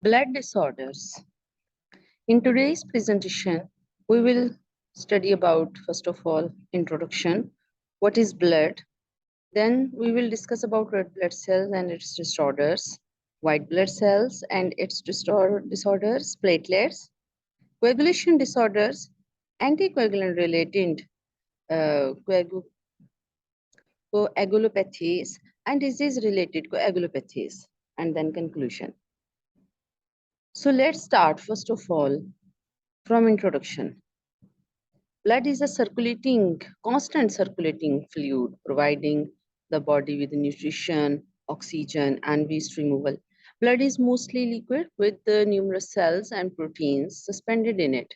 Blood disorders. In today's presentation, we will study about, first of all, introduction, what is blood. Then we will discuss about red blood cells and its disorders, white blood cells and its disorders, platelets, coagulation disorders, anticoagulant related coagulopathies, and disease related coagulopathies, and then conclusion. So let's start first of all from introduction. Blood is a constant circulating fluid, providing the body with nutrition, oxygen, and waste removal. Blood is mostly liquid with the numerous cells and proteins suspended in it,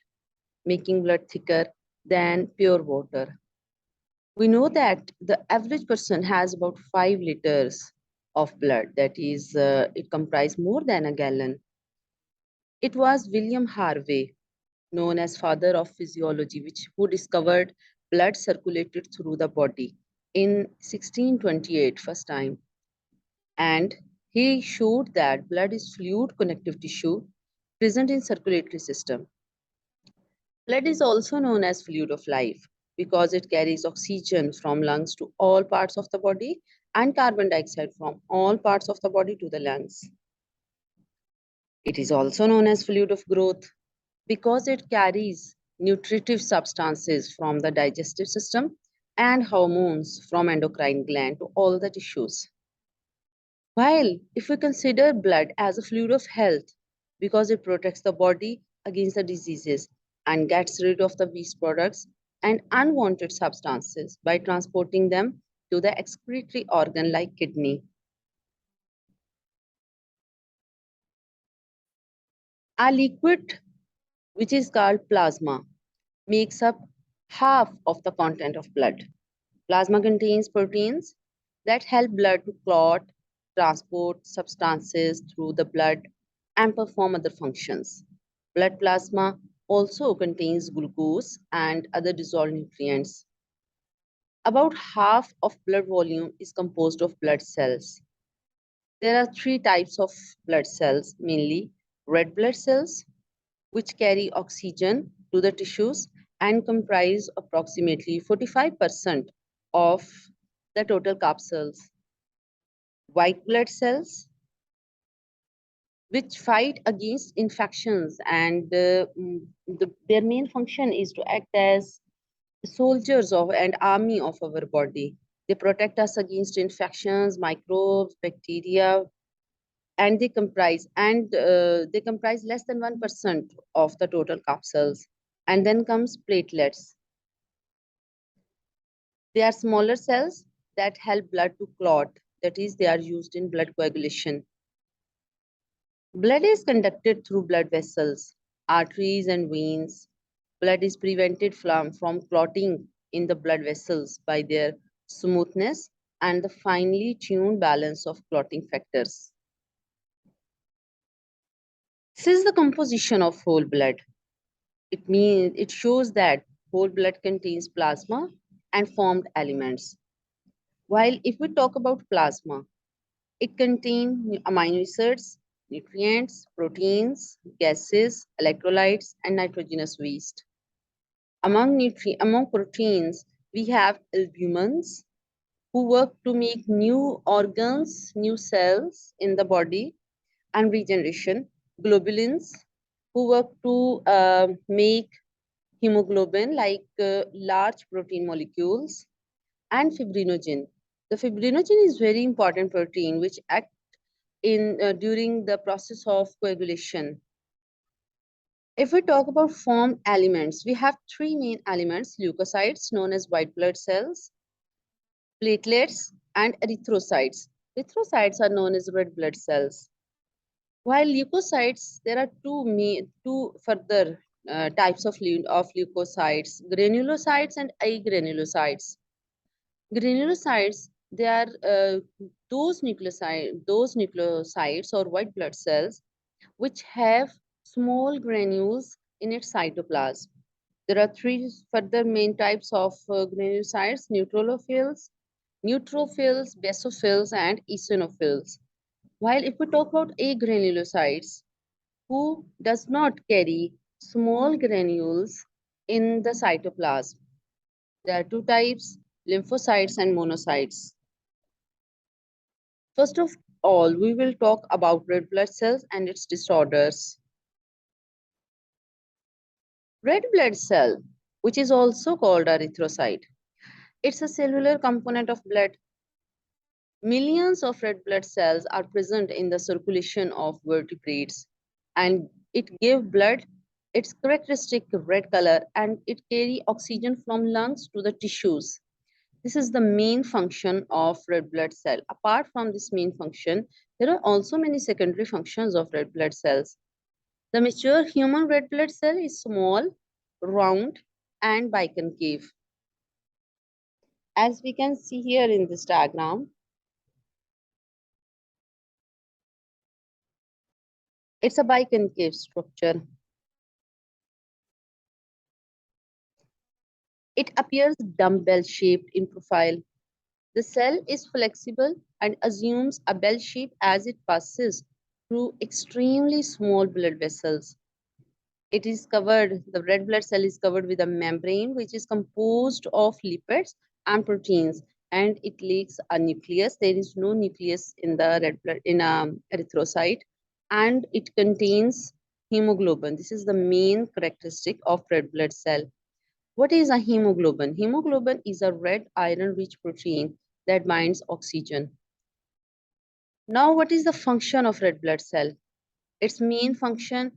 making blood thicker than pure water. We know that the average person has about 5 liters of blood, that is, it comprises more than a gallon. It was William Harvey, known as father of physiology, who discovered blood circulated through the body in 1628 first time. And he showed that blood is fluid connective tissue present in circulatory system. Blood is also known as fluid of life because it carries oxygen from lungs to all parts of the body and carbon dioxide from all parts of the body to the lungs. It is also known as fluid of growth because it carries nutritive substances from the digestive system and hormones from endocrine gland to all the tissues. While if we consider blood as a fluid of health, because it protects the body against the diseases and gets rid of the waste products and unwanted substances by transporting them to the excretory organ like kidney. A liquid, which is called plasma, makes up half of the content of blood. Plasma contains proteins that help blood to clot, transport substances through the blood, and perform other functions. Blood plasma also contains glucose and other dissolved nutrients. About half of blood volume is composed of blood cells. There are three types of blood cells, mainly red blood cells, which carry oxygen to the tissues and comprise approximately 45% of the total capsules. White blood cells, which fight against infections, and their main function is to act as soldiers of an army of our body. They protect us against infections, microbes, bacteria, and they comprise less than 1% of the total capsules. And then comes platelets. They are smaller cells that help blood to clot, that is, they are used in blood coagulation. Blood is conducted through blood vessels, arteries, and veins. Blood is prevented from clotting in the blood vessels by their smoothness and the finely tuned balance of clotting factors. This is the composition of whole blood. It shows that whole blood contains plasma and formed elements. While if we talk about plasma, it contains amino acids, nutrients, proteins, gases, electrolytes, and nitrogenous waste. Among proteins, we have albumins who work to make new organs, new cells in the body and regeneration. Globulins who work to make hemoglobin like large protein molecules, and fibrinogen. The fibrinogen is very important protein which act in during the process of coagulation. If we talk about formed elements, we have three main elements: leukocytes, known as white blood cells, platelets, and erythrocytes. Erythrocytes are known as red blood cells. While leukocytes, there are two further types of leukocytes: granulocytes and agranulocytes. Granulocytes, they are those nucleocytes or white blood cells which have small granules in its cytoplasm. There are three further main types of granulocytes: neutrophils, basophils, and eosinophils. While if we talk about agranulocytes, who does not carry small granules in the cytoplasm. There are two types, lymphocytes and monocytes. First of all, we will talk about red blood cells and its disorders. Red blood cell, which is also called erythrocyte, it's a cellular component of blood. Millions of red blood cells are present in the circulation of vertebrates, and it gives blood its characteristic red color, and it carry oxygen from lungs to the tissues. This is the main function of red blood cell. Apart from this main function, there are also many secondary functions of red blood cells. The mature human red blood cell is small, round, and biconcave. As we can see here in this diagram, it's a biconcave structure. It appears dumbbell shaped in profile. The cell is flexible and assumes a bell shape as it passes through extremely small blood vessels. It is covered, the red blood cell is covered with a membrane which is composed of lipids and proteins, and it lacks a nucleus. There is no nucleus in the red blood, in a erythrocyte, and it contains hemoglobin. This is the main characteristic of red blood cell. What is a hemoglobin? Hemoglobin is a red iron-rich protein that binds oxygen. Now, what is the function of red blood cell? Its main function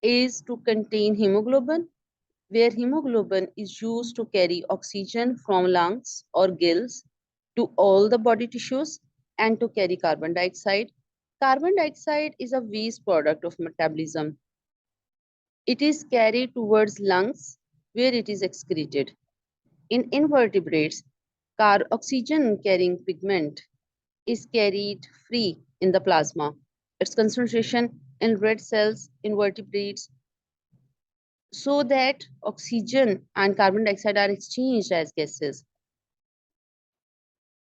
is to contain hemoglobin, where hemoglobin is used to carry oxygen from lungs or gills to all the body tissues and to carry carbon dioxide. Carbon dioxide is a waste product of metabolism. It is carried towards lungs where it is excreted. In invertebrates, oxygen carrying pigment is carried free in the plasma. Its concentration in red cells in vertebrates so that oxygen and carbon dioxide are exchanged as gases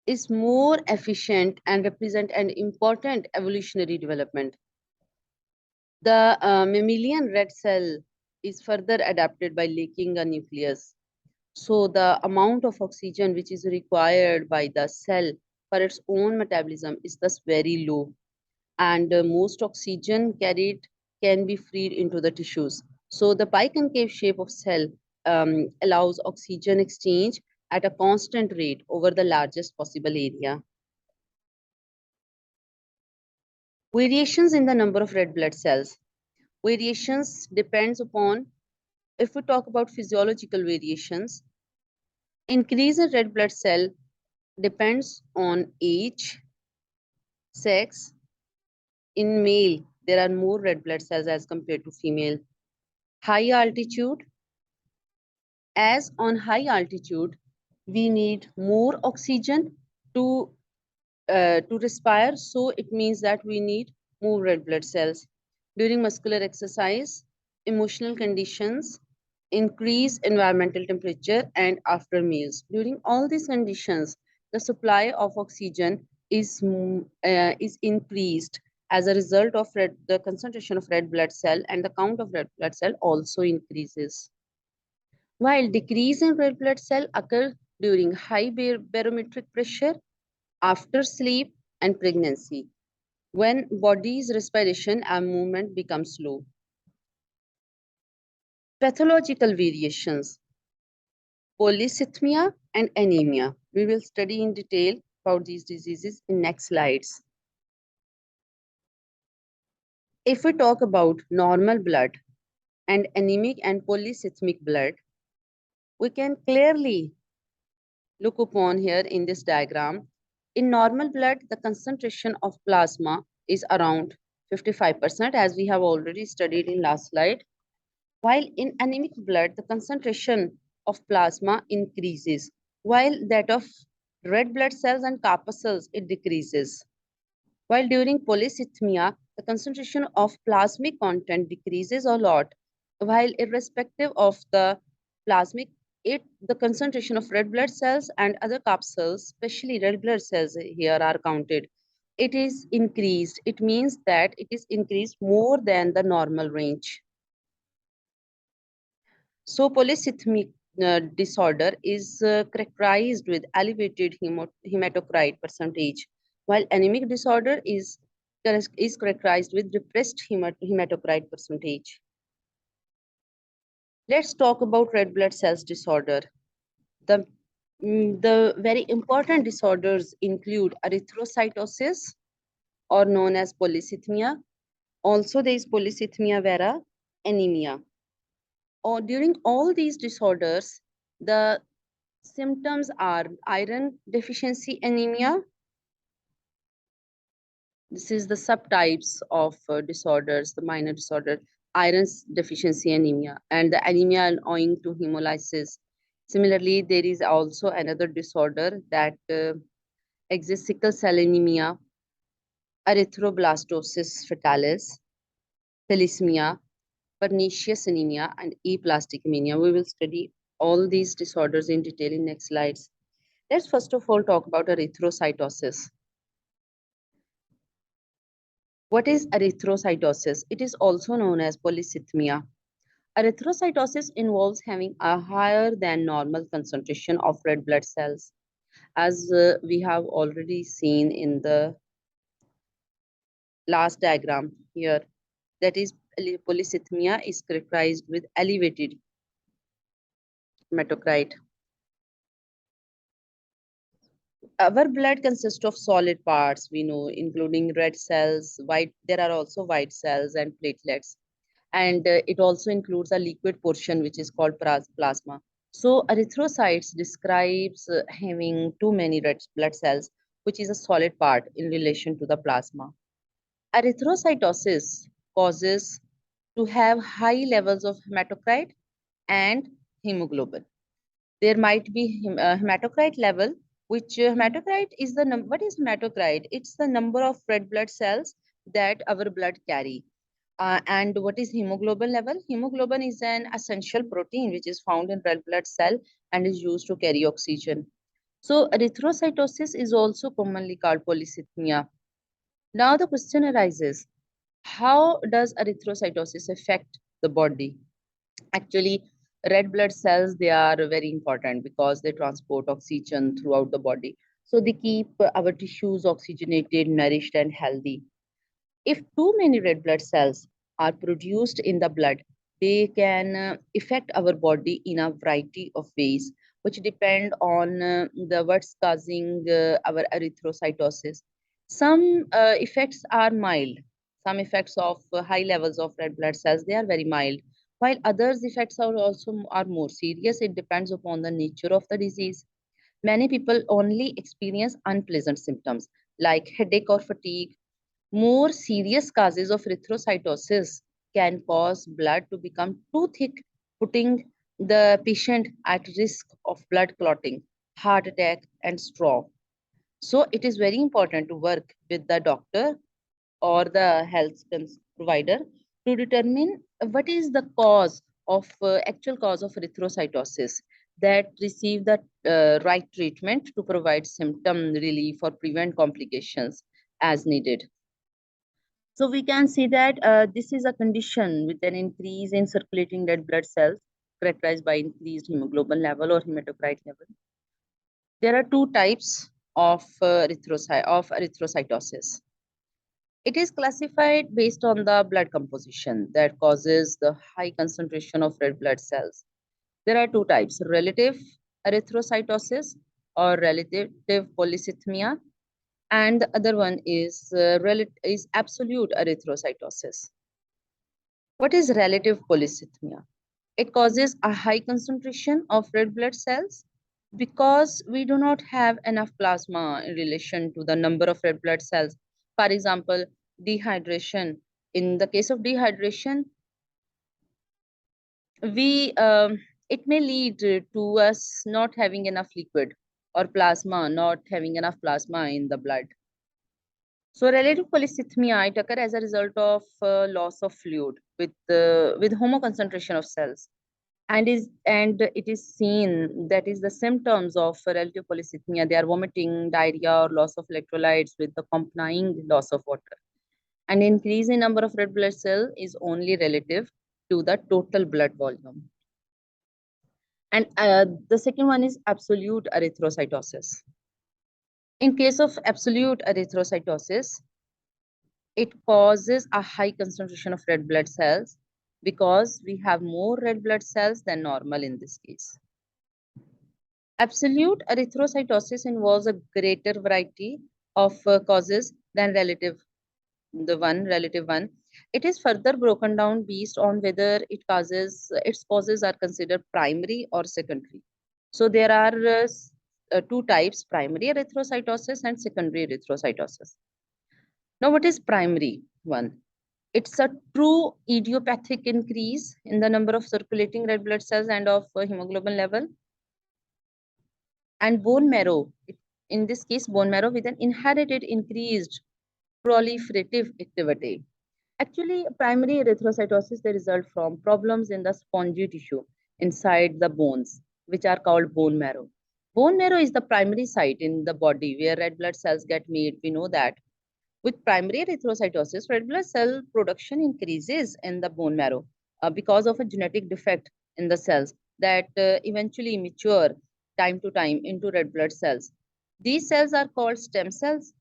is more efficient and represent an important evolutionary development. The mammalian red cell is further adapted by lacking a nucleus. So the amount of oxygen which is required by the cell for its own metabolism is thus very low, and most oxygen carried can be freed into the tissues. So the biconcave shape of cell allows oxygen exchange at a constant rate over the largest possible area. Variations in the number of red blood cells. Variations depends upon, if we talk about physiological variations, increase in red blood cell depends on age, sex. In male, there are more red blood cells as compared to female. High altitude, as on high altitude, we need more oxygen to respire. So it means that we need more red blood cells. During muscular exercise, emotional conditions, increase environmental temperature, and after meals. During all these conditions, the supply of oxygen is increased. As a result of the concentration of red blood cell and the count of red blood cell also increases. While decrease in red blood cell occurs during high barometric pressure, after sleep, and pregnancy, when body's respiration and movement become slow. Pathological variations, polycythemia and anemia. We will study in detail about these diseases in next slides. If we talk about normal blood and anemic and polycythemic blood, we can clearly look upon here in this diagram. In normal blood, the concentration of plasma is around 55%, as we have already studied in last slide. While in anemic blood, the concentration of plasma increases, while that of red blood cells and corpuscles, it decreases. While during polycythemia, the concentration of plasmic content decreases a lot, while irrespective of the plasmic, the concentration of red blood cells and other corpuscles, especially red blood cells here are counted. It is increased. It means that it is increased more than the normal range. So polycythemic disorder is characterized with elevated hematocrit percentage, while anemic disorder is characterized with depressed hematocrit percentage. Let's talk about red blood cells disorder. The, the very important disorders include erythrocytosis, or known as polycythemia. Also, there is polycythemia vera, anemia. Or during all these disorders, the symptoms are iron deficiency anemia. This is the subtypes of disorders, the minor disorder, iron deficiency anemia, and the anemia owing to hemolysis. Similarly, there is also another disorder that exists, sickle cell anemia, erythroblastosis fetalis, thalassemia, pernicious anemia, and aplastic anemia. We will study all these disorders in detail in next slides. Let's first of all talk about erythrocytosis. What is erythrocytosis? It is also known as polycythemia. Erythrocytosis involves having a higher than normal concentration of red blood cells, as we have already seen in the last diagram here. That is, polycythemia is characterized with elevated hematocrit. Our blood consists of solid parts, we know, including red cells, white, there are also white cells and platelets. And it also includes a liquid portion, which is called plasma. So erythrocytes describes having too many red blood cells, which is a solid part in relation to the plasma. Erythrocytosis causes to have high levels of hematocrit and hemoglobin. There might be hematocrit level, which hematocrit is the number. What is hematocrit? It's the number of red blood cells that our blood carry. And what is hemoglobin level? Hemoglobin is an essential protein which is found in red blood cell and is used to carry oxygen. So erythrocytosis is also commonly called polycythemia. Now the question arises, how does erythrocytosis affect the body? Actually, red blood cells, they are very important because they transport oxygen throughout the body. So they keep our tissues oxygenated, nourished, and healthy. If too many red blood cells are produced in the blood, they can affect our body in a variety of ways, which depend on the what's causing our erythrocytosis. Some effects are mild. Some effects of high levels of red blood cells, they are very mild, while others effects are also are more serious. It depends upon the nature of the disease. Many people only experience unpleasant symptoms like headache or fatigue. More serious causes of erythrocytosis can cause blood to become too thick, putting the patient at risk of blood clotting, heart attack, and stroke. So it is very important to work with the doctor or the health provider to determine what is the cause of actual cause of erythrocytosis, that receive the right treatment to provide symptom relief or prevent complications as needed. So we can see that this is a condition with an increase in circulating red blood cells characterized by increased hemoglobin level or hematocrit level. There are two types of erythrocytosis. It is classified based on the blood composition that causes the high concentration of red blood cells. There are two types, relative erythrocytosis or relative polycythemia, and the other one is absolute erythrocytosis. What is relative polycythemia? It causes a high concentration of red blood cells because we do not have enough plasma in relation to the number of red blood cells. For example, dehydration. In the case of dehydration, we it may lead to us not having enough liquid or plasma, not having enough plasma in the blood. So relative polycythemia, it occurs as a result of loss of fluid with homoconcentration of cells. and it is seen that is the symptoms of relative polycythemia. They are vomiting, diarrhea, or loss of electrolytes with the accompanying loss of water. And increase in number of red blood cell is only relative to the total blood volume. And the second one is absolute erythrocytosis. In case of absolute erythrocytosis, it causes a high concentration of red blood cells because we have more red blood cells than normal in this case. Absolute erythrocytosis involves a greater variety of causes than relative one. It is further broken down based on whether its causes are considered primary or secondary. So there are two types: primary erythrocytosis and secondary erythrocytosis. Now, what is primary one? It's a true idiopathic increase in the number of circulating red blood cells and of hemoglobin level. And bone marrow, in this case, bone marrow with an inherited increased proliferative activity. Actually, primary erythrocytosis, they result from problems in the spongy tissue inside the bones, which are called bone marrow. Bone marrow is the primary site in the body where red blood cells get made. We know that. With primary erythrocytosis, red blood cell production increases in the bone marrow because of a genetic defect in the cells that eventually mature time to time into red blood cells. These cells are called stem cells,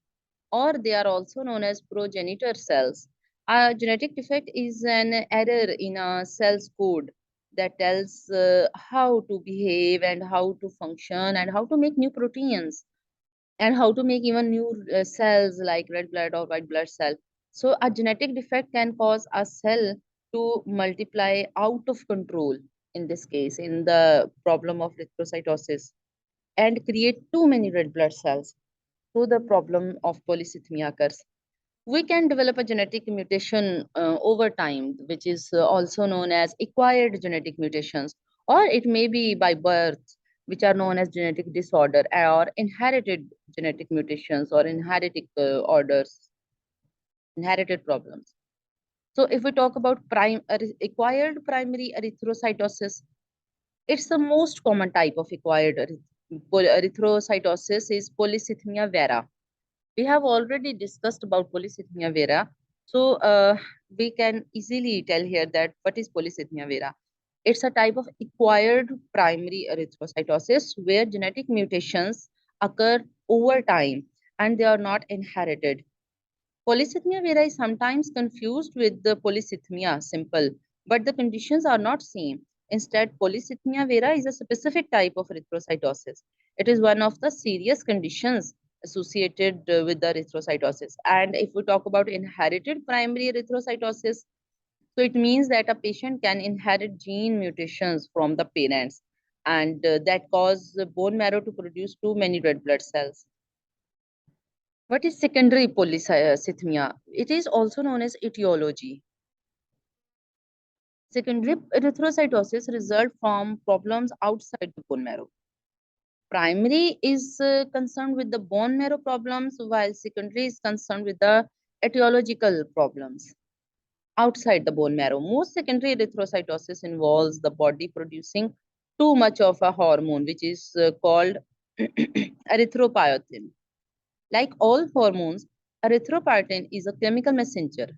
or they are also known as progenitor cells. A genetic defect is an error in a cell's code that tells how to behave and how to function and how to make new proteins and how to make even new cells like red blood or white blood cell. So a genetic defect can cause a cell to multiply out of control, in this case, in the problem of erythrocytosis, and create too many red blood cells. So the problem of polycythemia occurs. We can develop a genetic mutation over time, which is also known as acquired genetic mutations, or it may be by birth, which are known as genetic disorder, or inherited genetic mutations or inherited inherited problems. So if we talk about acquired primary erythrocytosis, it's the most common type of acquired erythrocytosis is polycythemia vera. We have already discussed about polycythemia vera. So we can easily tell here that what is polycythemia vera. It's a type of acquired primary erythrocytosis where genetic mutations occur over time and they are not inherited. Polycythemia vera is sometimes confused with the polycythemia simple, but the conditions are not same. Instead, polycythemia vera is a specific type of erythrocytosis. It is one of the serious conditions associated with the erythrocytosis. And if we talk about inherited primary erythrocytosis, so it means that a patient can inherit gene mutations from the parents and that cause the bone marrow to produce too many red blood cells. What is secondary polycythemia? It is also known as etiology. Secondary erythrocytosis result from problems outside the bone marrow. Primary is concerned with the bone marrow problems, while secondary is concerned with the etiological problems outside the bone marrow. Most secondary erythrocytosis involves the body producing too much of a hormone, which is called erythropoietin. Like all hormones, erythropoietin is a chemical messenger.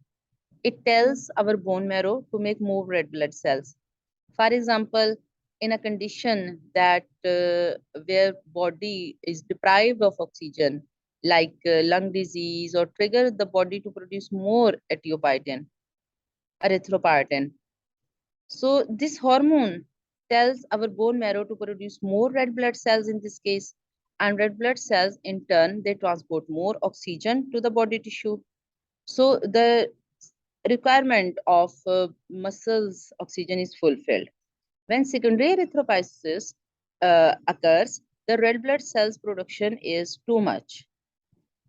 It tells our bone marrow to make more red blood cells. For example, in a condition that where body is deprived of oxygen, like lung disease, or trigger the body to produce more erythropoietin. So this hormone tells our bone marrow to produce more red blood cells in this case, and red blood cells in turn, they transport more oxygen to the body tissue. So the requirement of muscles oxygen is fulfilled. When secondary erythropoiesis occurs, the red blood cells production is too much.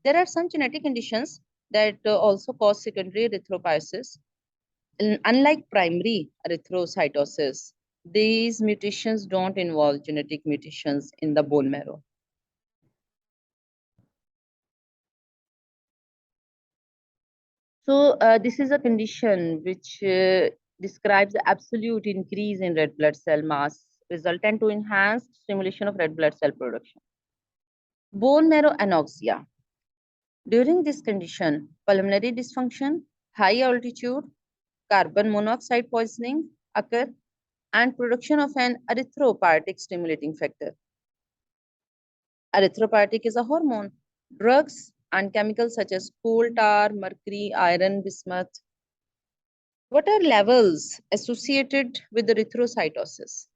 There are some genetic conditions that also cause secondary erythropoiesis. Unlike primary erythrocytosis, these mutations don't involve genetic mutations in the bone marrow. So this is a condition which describes the absolute increase in red blood cell mass resultant to enhanced stimulation of red blood cell production. Bone marrow anoxia. During this condition, pulmonary dysfunction, high altitude, carbon monoxide poisoning occur and production of an erythropoietic stimulating factor. Erythropoietic is a hormone. Drugs and chemicals such as coal tar, mercury, iron, bismuth. What are levels associated with erythrocytosis?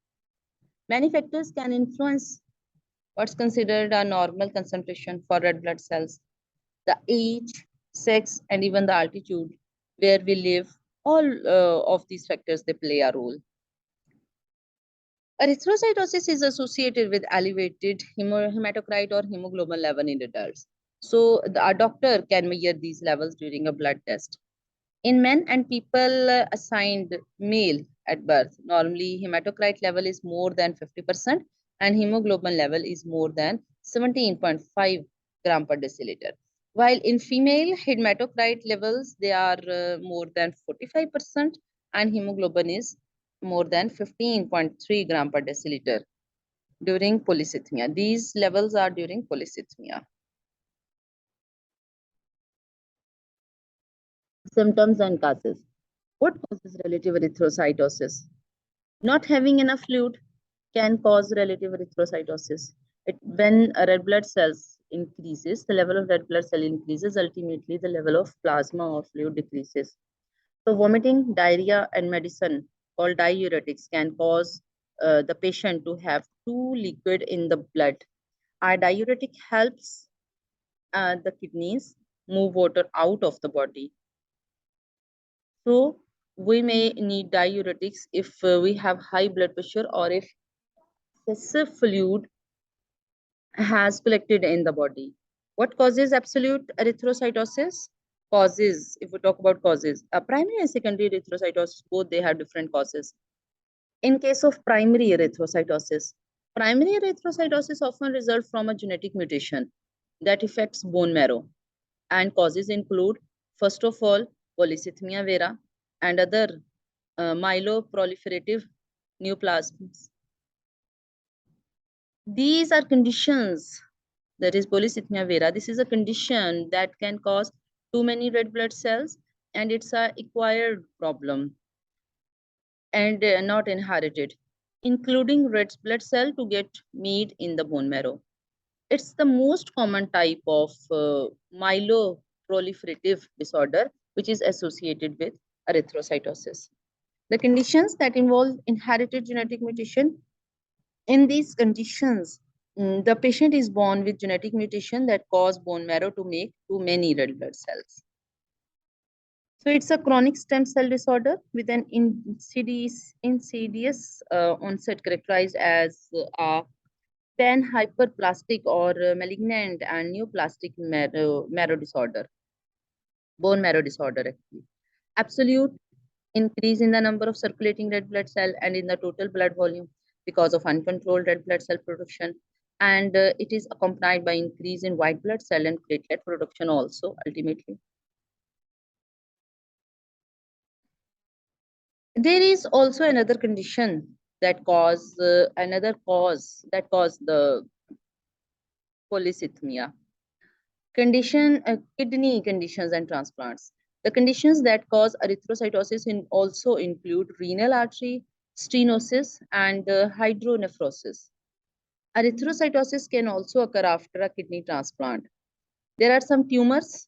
Many factors can influence what's considered a normal concentration for red blood cells. The age, sex, and even the altitude where we live, all of these factors, they play a role. Erythrocytosis is associated with elevated hematocrit or hemoglobin level in adults. So a doctor can measure these levels during a blood test. In men and people assigned male at birth, normally hematocrit level is more than 50% and hemoglobin level is more than 17.5 gram per deciliter. While in female hematocrit levels, they are more than 45% and hemoglobin is more than 15.3 gram per deciliter during polycythemia. These levels are during polycythemia. Symptoms and causes. What causes relative erythrocytosis? Not having enough fluid can cause relative erythrocytosis. When red blood cells increases, the level of red blood cell increases, ultimately the level of plasma or fluid decreases. So vomiting, diarrhea, and medicine called diuretics can cause the patient to have too liquid in the blood. Our diuretic helps the kidneys move water out of the body. So we may need diuretics if we have high blood pressure or if excessive fluid has collected in the body. What causes absolute erythrocytosis? Causes, if we talk about causes, primary and secondary erythrocytosis, both they have different causes. In case of primary erythrocytosis often results from a genetic mutation that affects bone marrow, and causes include, first of all, polycythemia vera and other myeloproliferative neoplasms. These are conditions, that is polycythemia vera. This is a condition that can cause too many red blood cells, and it's a acquired problem and not inherited, including red blood cell to get made in the bone marrow. It's the most common type of myeloproliferative disorder, which is associated with erythrocytosis. The conditions that involve inherited genetic mutation, in these conditions, the patient is born with genetic mutation that cause bone marrow to make too many red blood cells. So it's a chronic stem cell disorder with an insidious onset characterized as pan-hyperplastic or malignant and neoplastic marrow disorder, bone marrow disorder actually. Absolute increase in the number of circulating red blood cell and in the total blood volume because of uncontrolled red blood cell production. And it is accompanied by increase in white blood cell and platelet production also ultimately. There is also another condition that cause the polycythemia. Kidney conditions and transplants. The conditions that cause erythrocytosis also include renal artery stenosis and hydronephrosis. Erythrocytosis can also occur after a kidney transplant. There are some tumors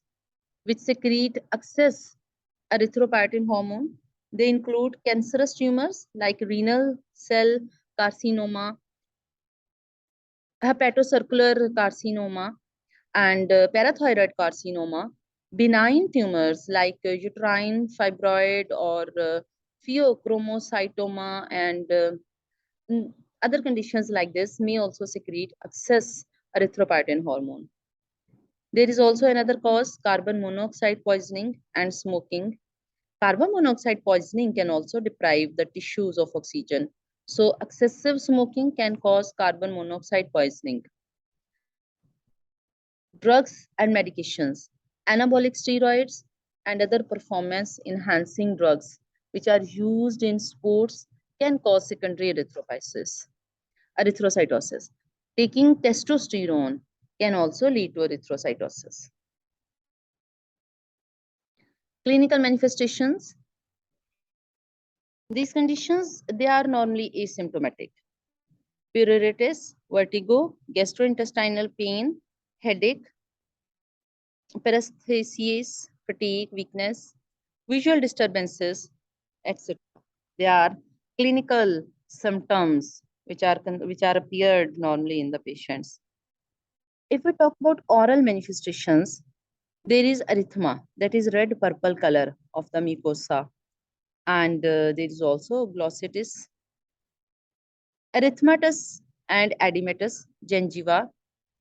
which secrete excess erythropoietin hormone. They include cancerous tumors like renal cell carcinoma, hepatocircular carcinoma, and parathyroid carcinoma, benign tumors like uterine fibroid or pheochromocytoma, and other conditions like this may also secrete excess erythropoietin hormone. There is also another cause, carbon monoxide poisoning and smoking. Carbon monoxide poisoning can also deprive the tissues of oxygen. So excessive smoking can cause carbon monoxide poisoning. Drugs and medications, anabolic steroids and other performance enhancing drugs which are used in sports can cause secondary erythrocytosis. Taking testosterone can also lead to erythrocytosis. Clinical manifestations. These conditions, they are normally asymptomatic. Pruritus, vertigo, gastrointestinal pain, headache, paresthesias, fatigue, weakness, visual disturbances, etc. They are clinical symptoms which are appeared normally in the patients. If we talk about oral manifestations, there is erythema, that is red purple color of the mucosa, and there is also glossitis, erythematous and edematous gingiva,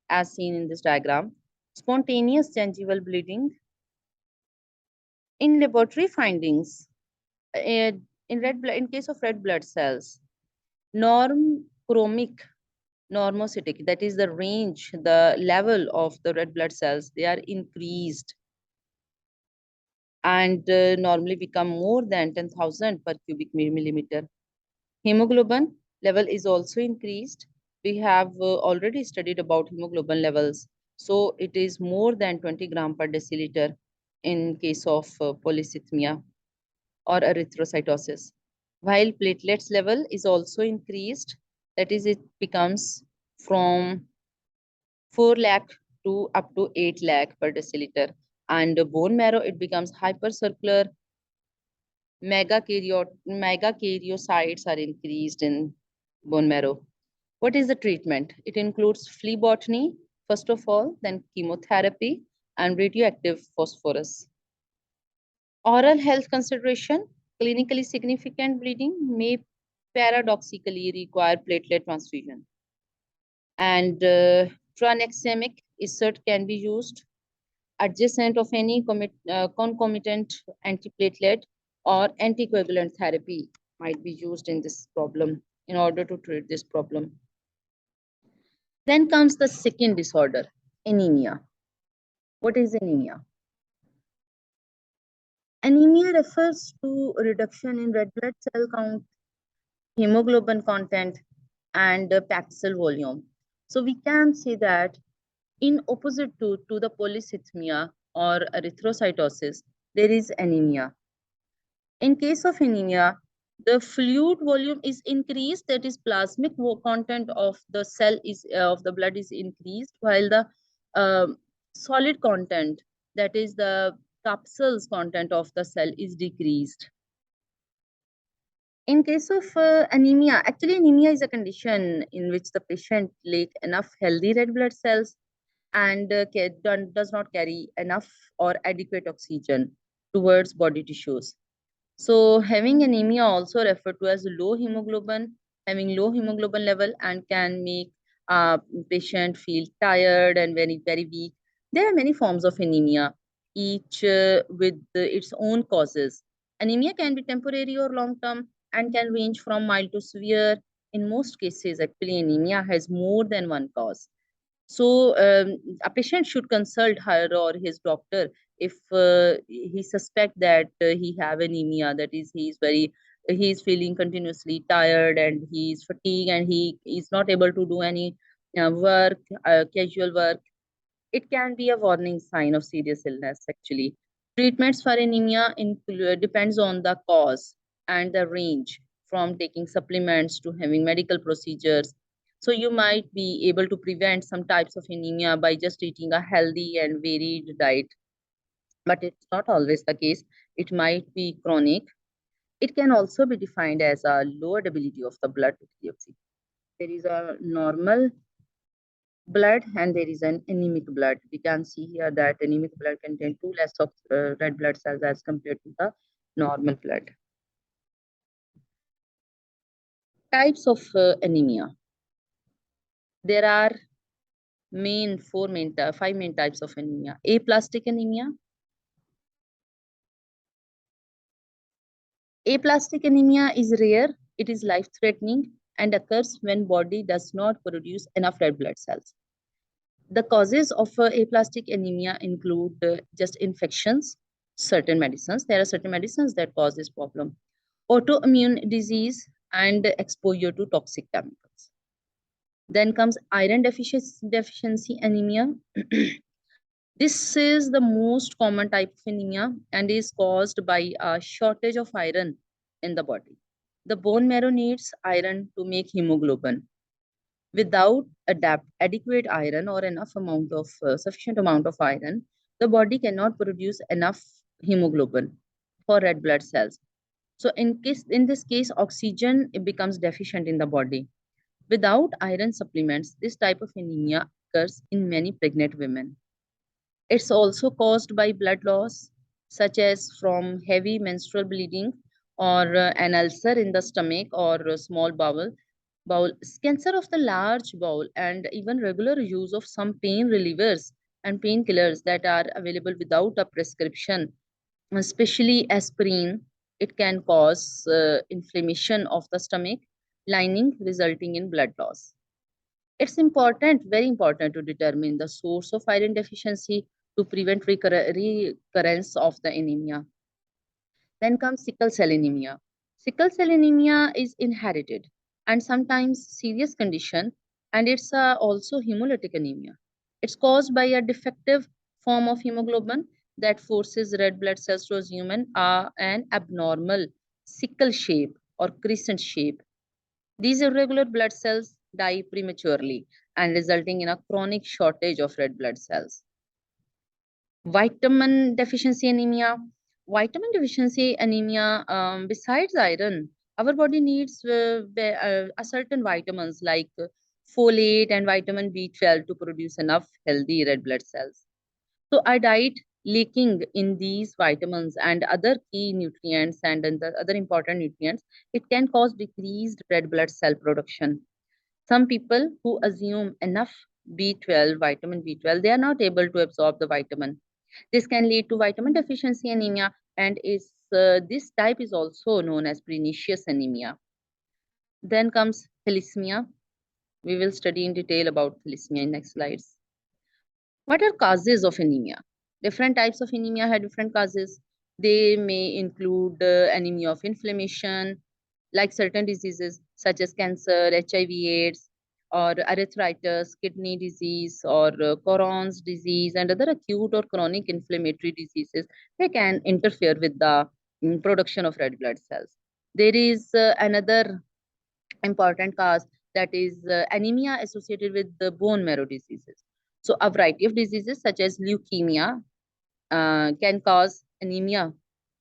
as seen in this diagram, spontaneous gingival bleeding. In laboratory findings, in case of red blood cells, normchromic, normocytic, that is the range, the level of the red blood cells, they are increased and normally become more than 10,000 per cubic millimeter. Hemoglobin level is also increased. We have already studied about hemoglobin levels. So it is more than 20 gram per deciliter in case of polycythemia or erythrocytosis. While platelets level is also increased, that is, it becomes from 4 lakh to up to 8 lakh per deciliter. And bone marrow, it becomes hypercircular. Megakaryocytes are increased in bone marrow. What is the treatment? It includes phlebotomy, first of all, then chemotherapy and radioactive phosphorus. Oral health consideration, clinically significant bleeding may paradoxically require platelet transfusion. And tranexamic insert can be used adjacent of any concomitant antiplatelet or anticoagulant therapy might be used in this problem in order to treat this problem. Then comes the second disorder, anemia. What is anemia? Anemia refers to reduction in red blood cell count, hemoglobin content, and packed cell volume. So we can say that in opposite to the polycythemia or erythrocytosis, there is anemia. In case of anemia, the fluid volume is increased, that is plasmic content of the cell is of the blood is increased, while the solid content, that is the capsules content of the cell is decreased. In case of anemia, actually anemia is a condition in which the patient lack enough healthy red blood cells and does not carry enough or adequate oxygen towards body tissues. So having anemia also referred to as low hemoglobin, having low hemoglobin level and can make patient feel tired and very, very weak. There are many forms of anemia, each with its own causes. Anemia can be temporary or long-term and can range from mild to severe. In most cases, actually, anemia has more than one cause. So a patient should consult her or his doctor if he suspect that he have anemia, that is he is feeling continuously tired and he is fatigued and he is not able to do any work, casual work. It can be a warning sign of serious illness actually. Treatments for anemia depends on the cause and the range, from taking supplements to having medical procedures. So you might be able to prevent some types of anemia by just eating a healthy and varied diet. But it's not always the case. It might be chronic. It can also be defined as a lowered ability of the blood to deoxy. There is a normal blood and there is an anemic blood. We can see here that anemic blood contains 2 less of red blood cells as compared to the normal blood. Types of anemia. There are five main types of anemia. Aplastic anemia. Aplastic anemia is rare. It is life-threatening and occurs when body does not produce enough red blood cells. The causes of aplastic anemia include just infections, certain medicines. There are certain medicines that cause this problem. autoimmune disease, and exposure to toxic chemicals. Then comes iron deficiency anemia. This is the most common type of anemia and is caused by a shortage of iron in the body. The bone marrow needs iron to make hemoglobin. Without adequate iron or enough amount of sufficient amount of iron, the body cannot produce enough hemoglobin for red blood cells. So in this case, oxygen it becomes deficient in the body. Without iron supplements, this type of anemia occurs in many pregnant women. It's also caused by blood loss, such as from heavy menstrual bleeding or an ulcer in the stomach or a small bowel, cancer of the large bowel, and even regular use of some pain relievers and painkillers that are available without a prescription, especially aspirin. It can cause inflammation of the stomach lining, resulting in blood loss. It's important, very important, to determine the source of iron deficiency to prevent recurrence of the anemia. Then comes sickle cell anemia. Sickle cell anemia is inherited and sometimes serious condition, and it's also hemolytic anemia. It's caused by a defective form of hemoglobin that forces red blood cells to assume an abnormal sickle shape or crescent shape. These irregular blood cells die prematurely and resulting in a chronic shortage of red blood cells. Vitamin deficiency anemia. Vitamin deficiency anemia, besides iron, our body needs a certain vitamins like folate and vitamin B12 to produce enough healthy red blood cells. So our diet lacking in these vitamins and other key nutrients and the other important nutrients, it can cause decreased red blood cell production. Some people who assume enough B12, vitamin B12, they are not able to absorb the vitamin. This can lead to vitamin deficiency anemia, and this type is also known as pernicious anemia. Then comes thalassemia. We will study in detail about thalassemia in next slides. What are causes of anemia? Different types of anemia have different causes. They may include anemia of inflammation, like certain diseases such as cancer, HIV/AIDS, or arthritis, kidney disease, or Crohn's disease, and other acute or chronic inflammatory diseases. They can interfere with the production of red blood cells. There is another important cause, that is anemia associated with the bone marrow diseases. So a variety of diseases such as leukemia can cause anemia,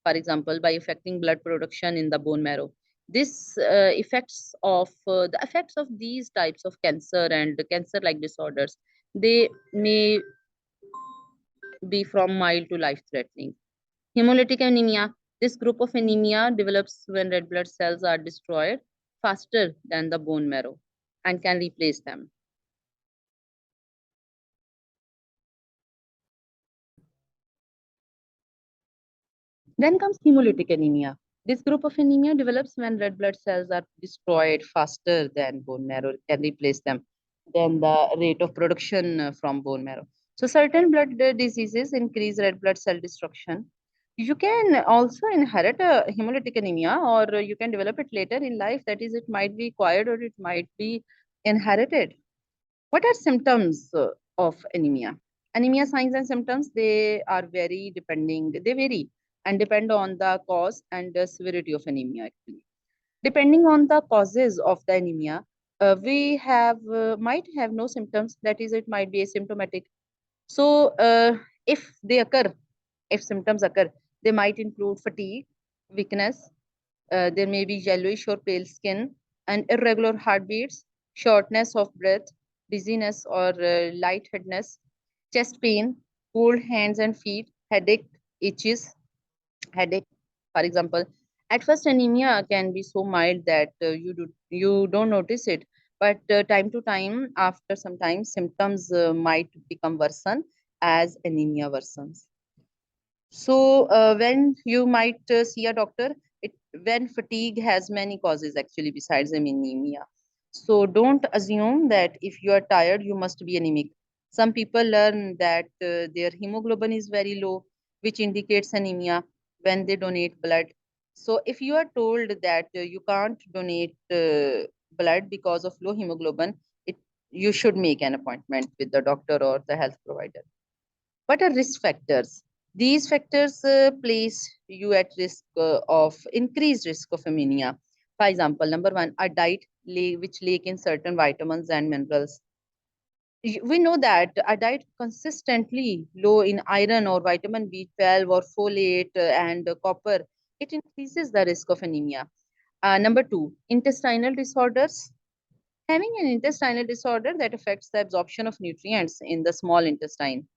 for example, by affecting blood production in the bone marrow. This the effects of these types of cancer and cancer-like disorders, they may be from mild to life-threatening. Hemolytic anemia. This group of anemia develops when red blood cells are destroyed faster than the bone marrow and can replace them. Then comes hemolytic anemia. This group of anemia develops when red blood cells are destroyed faster than bone marrow can replace them, than the rate of production from bone marrow. So certain blood diseases increase red blood cell destruction. You can also inherit a hemolytic anemia, or you can develop it later in life. That is, it might be acquired or it might be inherited. What are symptoms of anemia? Anemia signs and symptoms, they vary and depend on the cause and the severity of anemia actually. Depending on the causes of the anemia, we might have no symptoms, that is, it might be asymptomatic. So if they occur, if symptoms occur, they might include fatigue, weakness, there may be yellowish or pale skin and irregular heartbeats, shortness of breath, dizziness or lightheadedness, chest pain, cold hands and feet, headache, itches, headache, for example. At first, anemia can be so mild that you don't notice it, but time to time, after some time, symptoms might become worsen as anemia worsens. So when you might see a doctor, when fatigue has many causes actually besides anemia. So don't assume that if you are tired, you must be anemic. Some people learn that their hemoglobin is very low, which indicates anemia when they donate blood. So if you are told that you can't donate blood because of low hemoglobin, it you should make an appointment with the doctor or the health provider. What are risk factors? These factors place you at risk of increased risk of anemia. For example, number one, a diet which lack in certain vitamins and minerals. We know that a diet consistently low in iron or vitamin B12 or folate and copper, it increases the risk of anemia. Number two, intestinal disorders. Having an intestinal disorder that affects the absorption of nutrients in the small intestine,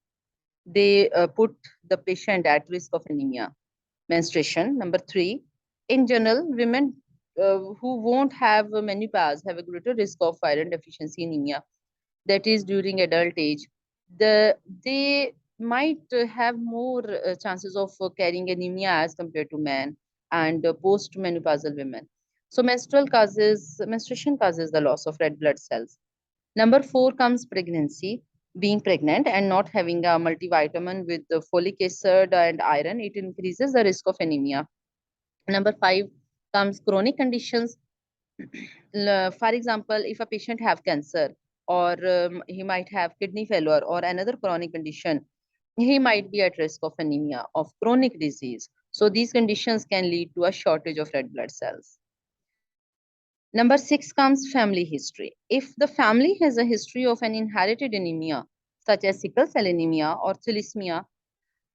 they put the patient at risk of anemia. Menstruation. Number three, in general, women who won't have menopause have a greater risk of iron deficiency anemia, that is during adult age. They might have more chances of carrying anemia as compared to men and postmenopausal women. So menstruation causes the loss of red blood cells. Number four comes pregnancy. Being pregnant and not having a multivitamin with the folic acid and iron, it increases the risk of anemia. Number five comes chronic conditions. For example, if a patient have cancer or he might have kidney failure or another chronic condition, he might be at risk of anemia of chronic disease. So these conditions can lead to a shortage of red blood cells. Number six comes family history. If the family has a history of an inherited anemia, such as sickle cell anemia or thalassemia,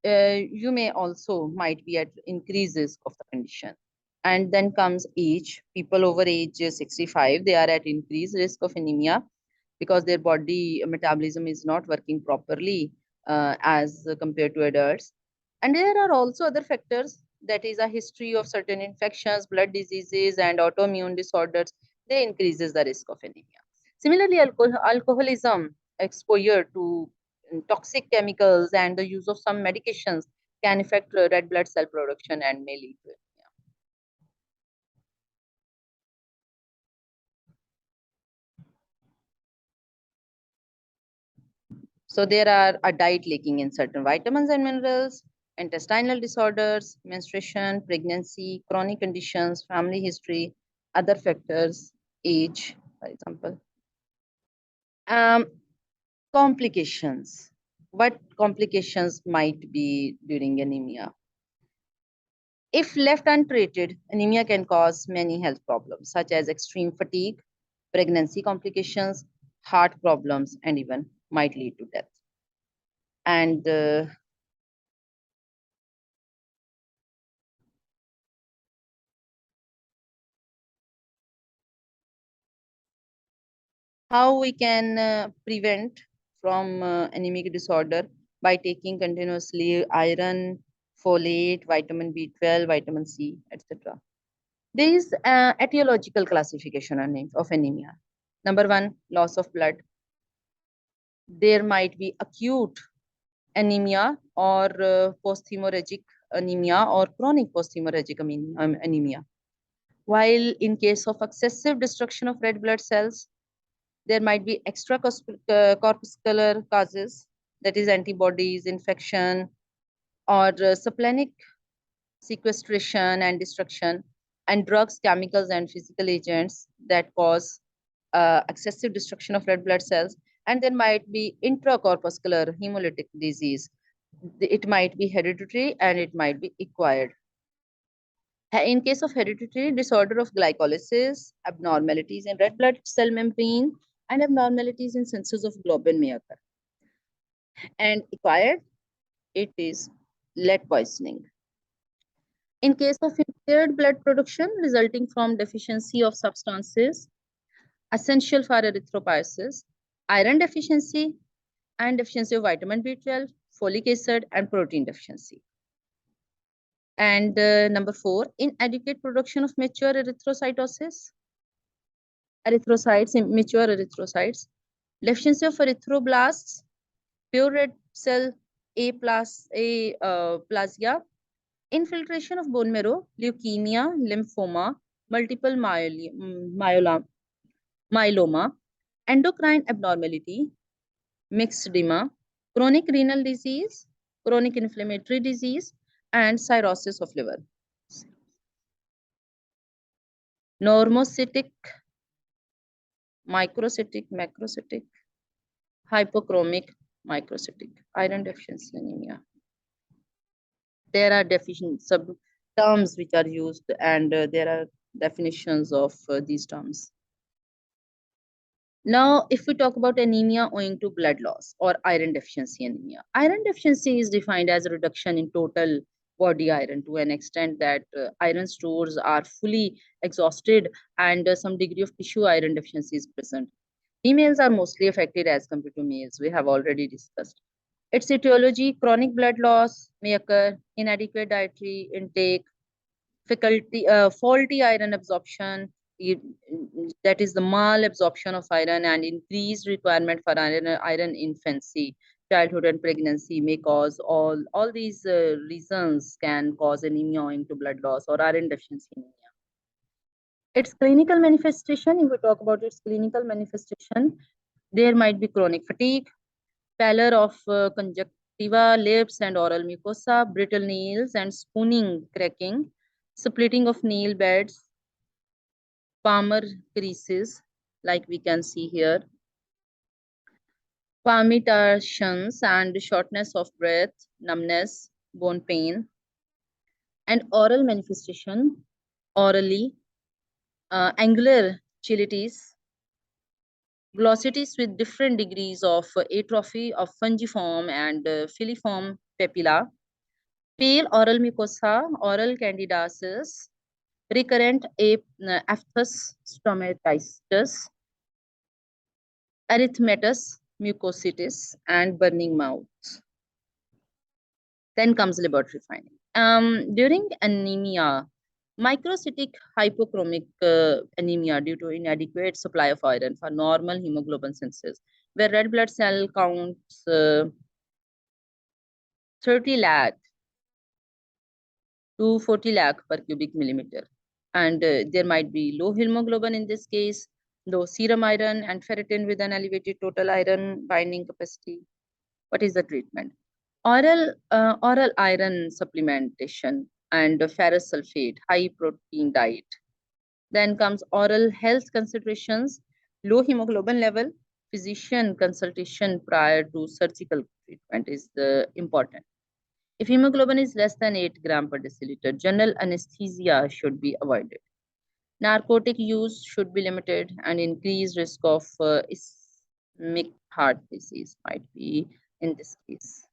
you may also might be at increased risk of the condition. And then comes age. People over age 65, they are at increased risk of anemia because their body metabolism is not working properly as compared to adults. And there are also other factors, that is a history of certain infections, blood diseases, and autoimmune disorders. They increases the risk of anemia. Similarly, alcoholism, exposure to toxic chemicals, and the use of some medications can affect red blood cell production and may lead to anemia. So there are a diet lacking in certain vitamins and minerals, intestinal disorders, menstruation, pregnancy, chronic conditions, family history, other factors, age, for example. Um, Complications. What complications might be during anemia? If left untreated, anemia can cause many health problems, such as extreme fatigue, pregnancy complications, heart problems, and even might lead to death. And how we can prevent from anemic disorder by taking continuously iron, folate, vitamin B12, vitamin C, etc. There is etiological classification of anemia. Number one, loss of blood. There might be acute anemia or post-hemorrhagic anemia or chronic post-hemorrhagic anemia. While in case of excessive destruction of red blood cells, there might be extra corpuscular causes, that is antibodies, infection, or suplenic sequestration and destruction, and drugs, chemicals, and physical agents that cause excessive destruction of red blood cells. And there might be intracorpuscular hemolytic disease. It might be hereditary and it might be acquired. In case of hereditary, disorder of glycolysis, abnormalities in red blood cell membrane, and abnormalities in synthesis of globin may occur. And acquired, it is lead poisoning. In case of impaired blood production resulting from deficiency of substances essential for erythropoiesis, iron deficiency, and deficiency of vitamin B12, folic acid, and protein deficiency. And number four, inadequate production of mature erythrocytosis, mature erythrocytes, deficiency of erythroblasts, pure red cell aplasia, infiltration of bone marrow, leukemia, lymphoma, multiple myeloma, endocrine abnormality, myxedema, chronic renal disease, chronic inflammatory disease, and cirrhosis of liver. normocytic, microcytic, macrocytic, hypochromic, microcytic, iron deficiency anemia. There are deficient sub terms which are used, and there are definitions of these terms. Now, if we talk about anemia owing to blood loss or iron deficiency anemia, iron deficiency is defined as a reduction in total body iron to an extent that iron stores are fully exhausted, and some degree of tissue iron deficiency is present. Females are mostly affected as compared to males. We have already discussed. Its etiology: chronic blood loss may occur, inadequate dietary intake, faulty iron absorption, that is the malabsorption of iron, and increased requirement for iron in infancy, childhood, and pregnancy may cause all these reasons can cause anemia owing to blood loss or iron deficiency anemia. Its clinical manifestation, if we talk about its clinical manifestation, there might be chronic fatigue, pallor of conjunctiva, lips and oral mucosa, brittle nails and spooning cracking, splitting of nail beds, palmar creases, like we can see here, palmitations and shortness of breath, numbness, bone pain, and oral manifestation, orally, angular cheilitis, glossitis with different degrees of atrophy of fungiform and filiform papilla, pale oral mucosa, oral candidiasis, recurrent aphthous stomatitis, erythematous mucositis, and burning mouth. Then comes laboratory finding. During anemia, microcytic hypochromic anemia due to inadequate supply of iron for normal hemoglobin synthesis, where red blood cell counts 30 lakh to 40 lakh per cubic millimeter. And there might be low hemoglobin in this case, low serum iron and ferritin with an elevated total iron binding capacity. What is the treatment? Oral iron supplementation and ferrous sulfate, high protein diet. Then comes oral health considerations, low hemoglobin level, physician consultation prior to surgical treatment is important. If hemoglobin is less than 8 gram per deciliter, general anesthesia should be avoided. Narcotic use should be limited, and increased risk of ischemic heart disease might be in this case.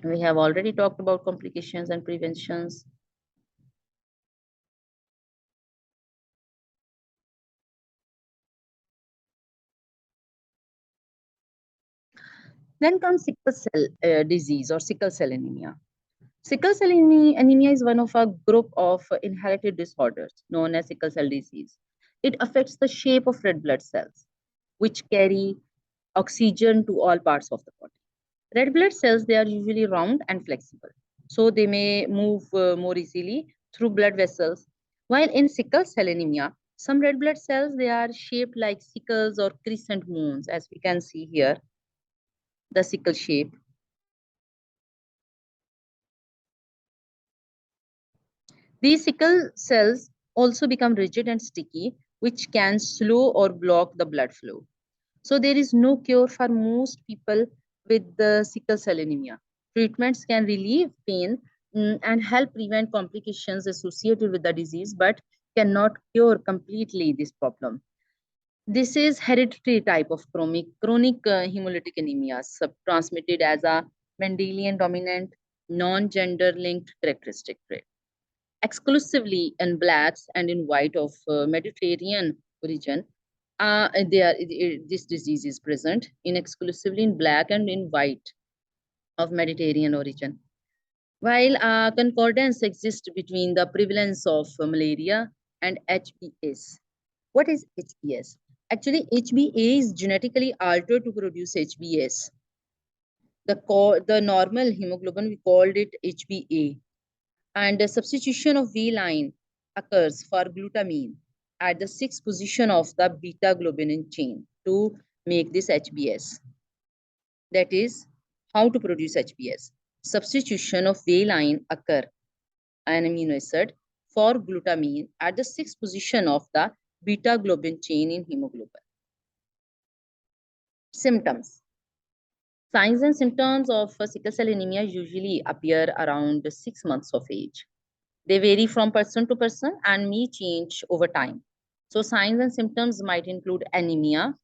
We have already talked about complications and preventions. Then comes sickle cell disease or sickle cell anemia. Sickle cell anemia is one of a group of inherited disorders known as sickle cell disease. It affects the shape of red blood cells, which carry oxygen to all parts of the body. Red blood cells, they are usually round and flexible, so they may move more easily through blood vessels. While in sickle cell anemia, some red blood cells, they are shaped like sickles or crescent moons, as we can see here, the sickle shape. These sickle cells also become rigid and sticky, which can slow or block the blood flow. So there is no cure for most people with the sickle cell anemia. Treatments can relieve pain and help prevent complications associated with the disease, but cannot cure completely this problem. This is hereditary type of chronic hemolytic anemia, transmitted as a Mendelian dominant, non-gender linked characteristic trait. Exclusively in blacks and in white of Mediterranean origin, this disease is present in exclusively in black and in white of Mediterranean origin. While concordance exists between the prevalence of malaria and HBS. What is HBS? Actually, HBA is genetically altered to produce HBS. The normal hemoglobin, we called it HbA. And the substitution of V-line occurs for glutamine at the 6th position of the beta globin chain to make this HBS. That is how to produce HBS. Substitution of valine occur, an amino acid, for glutamine at the sixth position of the beta globin chain in hemoglobin. Symptoms. Signs and symptoms of sickle cell anemia usually appear around 6 months of age. They vary from person to person and may change over time. So signs and symptoms might include anemia.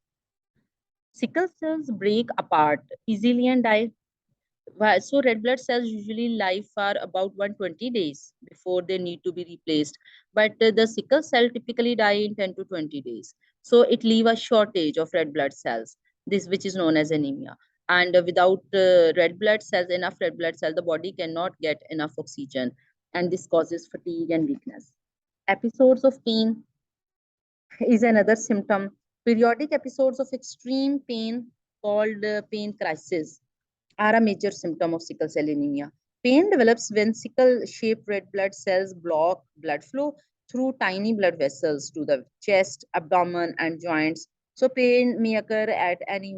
Sickle cells break apart easily and die. So red blood cells usually live for about 120 days before they need to be replaced. But the sickle cell typically die in 10 to 20 days. So it leave a shortage of red blood cells, this which is known as anemia. And without red blood cells, enough red blood cell, the body cannot get enough oxygen. And this causes fatigue and weakness. Episodes of pain is another symptom. Periodic episodes of extreme pain called pain crisis are a major symptom of sickle cell anemia. Pain develops when sickle-shaped red blood cells block blood flow through tiny blood vessels to the chest, abdomen, and joints. So pain may occur at any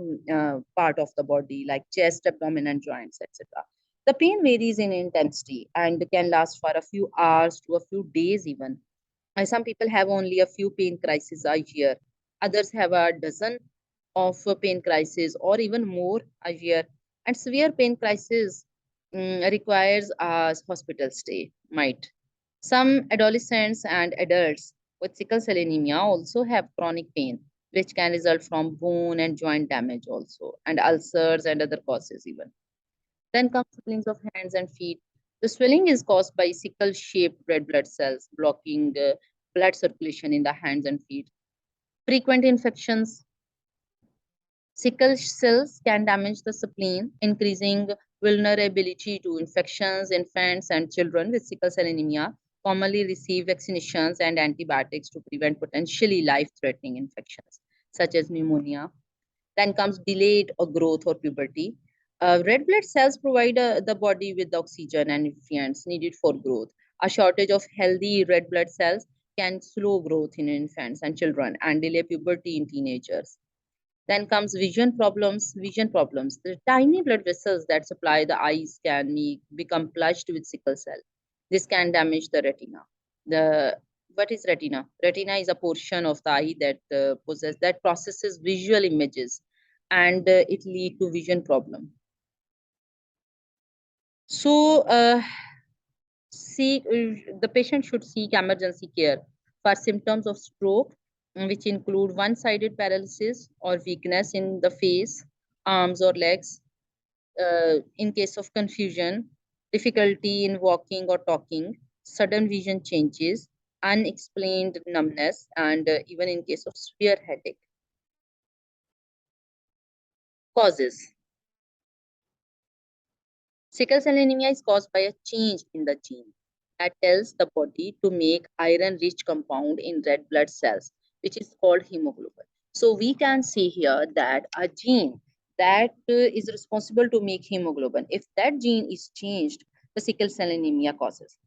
part of the body, like chest, abdomen, and joints, etc. The pain varies in intensity and can last for a few hours to a few days even. Some people have only a few pain crises a year. Others have a dozen of pain crises or even more a year. And severe pain crisis requires a hospital stay, might. Some adolescents and adults with sickle cell anemia also have chronic pain, which can result from bone and joint damage also, and ulcers and other causes even. Then comes swellings of hands and feet. The swelling is caused by sickle-shaped red blood cells blocking blood circulation in the hands and feet. Frequent infections. Sickle cells can damage the spleen, increasing vulnerability to infections. Infants and children with sickle cell anemia commonly receive vaccinations and antibiotics to prevent potentially life-threatening infections, such as pneumonia. Then comes delayed or growth or puberty. Red blood cells provide the body with the oxygen and nutrients needed for growth. A shortage of healthy red blood cells can slow growth in infants and children and delay puberty in teenagers. Then comes vision problems. Vision problems. The tiny blood vessels that supply the eyes can become plugged with sickle cell. This can damage the retina. The What is retina? Retina is a portion of the eye that processes visual images, and it lead to vision problem. So the patient should seek emergency care for symptoms of stroke, which include one-sided paralysis or weakness in the face, arms, or legs. In case of confusion, difficulty in walking or talking, sudden vision changes, unexplained numbness, and even in case of severe headache. Causes. Sickle cell anemia is caused by a change in the gene that tells the body to make iron-rich compound in red blood cells, which is called hemoglobin. So we can see here that a gene that is responsible to make hemoglobin, if that gene is changed, the sickle cell anemia causes.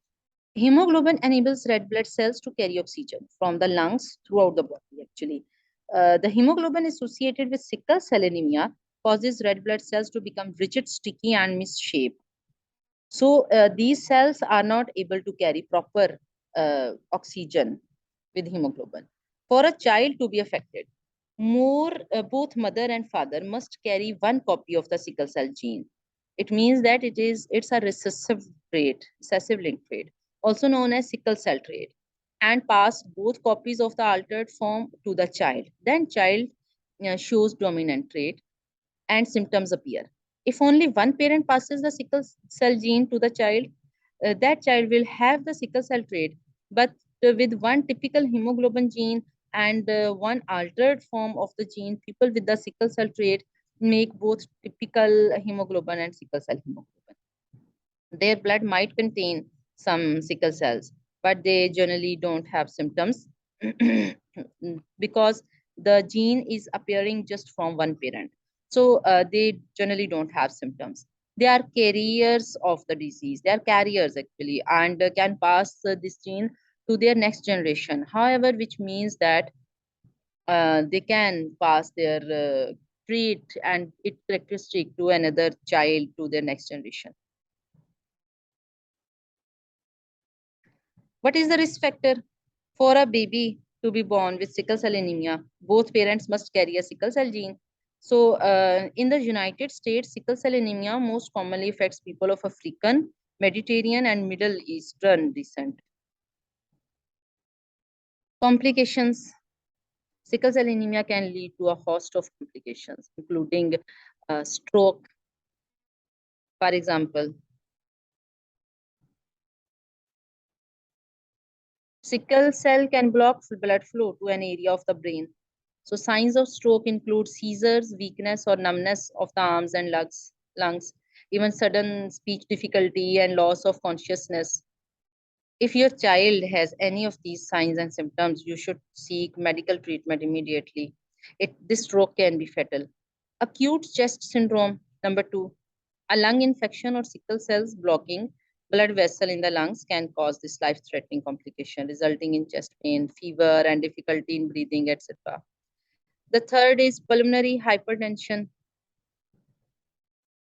Hemoglobin enables red blood cells to carry oxygen from the lungs throughout the body, actually. The hemoglobin associated with sickle cell anemia causes red blood cells to become rigid, sticky, and misshaped. So these cells are not able to carry proper oxygen with hemoglobin. For a child to be affected, both mother and father must carry one copy of the sickle cell gene. It means that it's a recessive link trait, also known as sickle cell trait, and pass both copies of the altered form to the child. Then child shows dominant trait and symptoms appear. If only one parent passes the sickle cell gene to the child, that child will have the sickle cell trait, but with one typical hemoglobin gene and one altered form of the gene, people with the sickle cell trait make both typical hemoglobin and sickle cell hemoglobin. Their blood might contain some sickle cells, but they generally don't have symptoms because the gene is appearing just from one parent. So they generally don't have symptoms. They are carriers of the disease. They are carriers actually, and can pass this gene to their next generation. However, which means that they can pass their trait and its characteristic to another child to their next generation. What is the risk factor for a baby to be born with sickle cell anemia? Both parents must carry a sickle cell gene. So, in the United States, sickle cell anemia most commonly affects people of African, Mediterranean, and Middle Eastern descent. Complications. Sickle cell anemia can lead to a host of complications, including stroke, for example. Sickle cell can block blood flow to an area of the brain. So signs of stroke include seizures, weakness or numbness of the arms and lungs, even sudden speech difficulty and loss of consciousness. If your child has any of these signs and symptoms, you should seek medical treatment immediately. This stroke can be fatal. Acute chest syndrome, number two. A lung infection or sickle cells blocking blood vessel in the lungs can cause this life-threatening complication, resulting in chest pain, fever, and difficulty in breathing, etc. The third is pulmonary hypertension.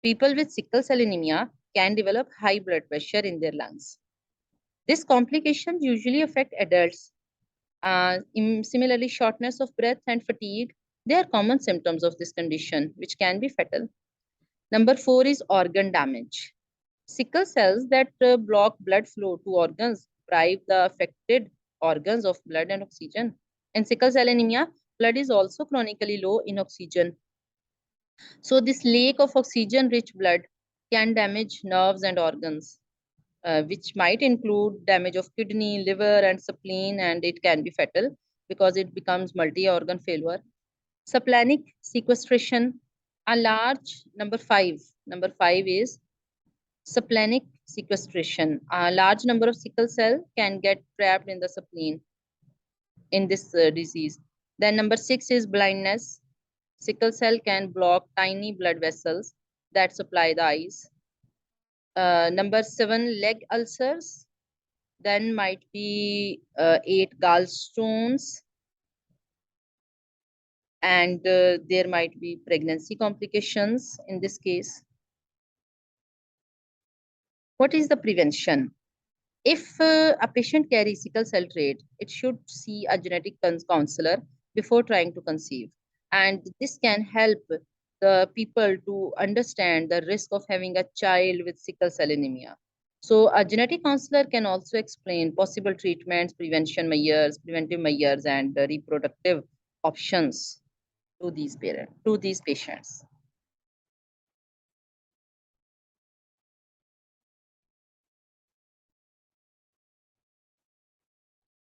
People with sickle cell anemia can develop high blood pressure in their lungs. This complication usually affect adults. Similarly, shortness of breath and fatigue, they are common symptoms of this condition, which can be fatal. Number four is organ damage. Sickle cells that block blood flow to organs deprive the affected organs of blood and oxygen. In sickle cell anemia, blood is also chronically low in oxygen. So this lack of oxygen-rich blood can damage nerves and organs, which might include damage of kidney, liver, and spleen, and it can be fatal because it becomes multi-organ failure. Splenic sequestration, a large number five. Number five is splenic sequestration. A large number of sickle cell can get trapped in the spleen in this disease. Then number six is blindness. Sickle cell can block tiny blood vessels that supply the eyes. Number seven, leg ulcers. Then might be eight gallstones, and there might be pregnancy complications in this case. What is the prevention? If a patient carries sickle cell trait, it should see a genetic counselor before trying to conceive. And this can help the people to understand the risk of having a child with sickle cell anemia. So a genetic counselor can also explain possible treatments, preventive measures, and reproductive options to these patients.